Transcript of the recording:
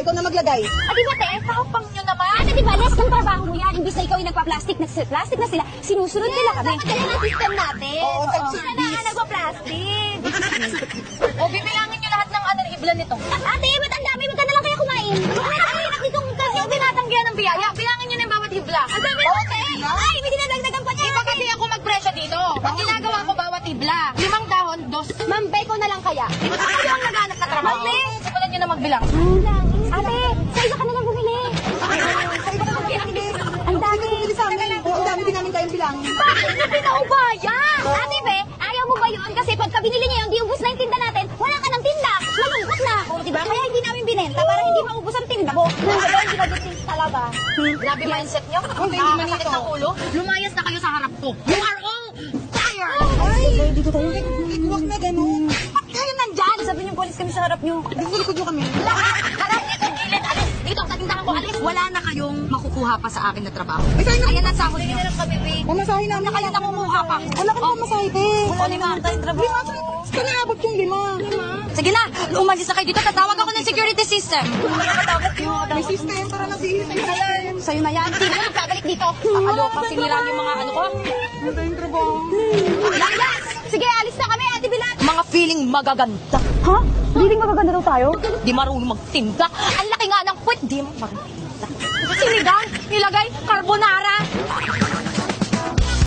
ikaw na maglagay. Di ba, te? Kapang nyo naman. Ate, di ba, less ng trabaho mo yan. Imbis na ikaw yung nagpa-plastic, nagsi-plastic na sila, sinusunod nila kami. Madali na system natin. Oo, Sila na nga nagpa-plastic. O, bibilangin nyo lahat ng hibla nito. Ate, ba't ang dami? Ba't ka na lang kaya kumain? Ay, nakitong kasi yung tinatanggihan ng biyaya. Bilangin nyo na yung bawat hibla. Ang dami na, ate. Ay, may dinadagdagan pa niya. Iba kasi ako magpresyo dito. Ang ginagawa ko bawat hibla. 5 dahon, 2. Ma'am, Beko na lang kaya. Kayo ang naghanap na trabaho. Ate, simulan nyo na magbilang. Ate, sa iba ka na lang bumili. Sa iba ka na bumili. Ang dami. Bumili sa amin. Oo, ang dami din namin kayong bilangin. Bakit na pinaubaya? Ate, be, ayaw mo ba yun? Kasi pagka binili niya yun, di ubus na yung tinda natin, wala ka ng tinda. Malungkot na ako, diba? Kaya hindi namin binenta para hindi maubos ang tinda ko. Sabi, hindi ba gusto talaga? Grabe mindset niyo? Nakakasakit ng ulo? Lumayas na kayo sa harap ko. You are all fired! Ay, dito tayo. Huwag na gano'n. Ba't kayo nandyan? Sabi niyo, polis kami sa harap niyo. Dito likod nyo kami. Lahat! Harap dito, gilid, alis! Dito, sa tindahan ko, alis! Wala na kayong makukuha pa sa akin na trabaho. Ayan ang sahod niyo. Pamasahe namin. Wala kayo namumuha pa. Wala ka pamasahe, te. Wala naman tayong trabaho. Saan naabot yung 5? Sige na, umalis na kayo dito. Tatawag ako ng security system. May system para nasihit. Sa'yo na yan. Sino na babalik dito? Pakalokang sinira yung mga ano ko. Ano tayong trabaho? Layas! Sige, alis na kami, Ate Bilat. Mga feeling magaganda. Ha? Feeling magaganda daw tayo? Di marunong magtinda. Ang laki nga ng puwet, di marunong magtinda. Sinigang, nilagay, carbonara.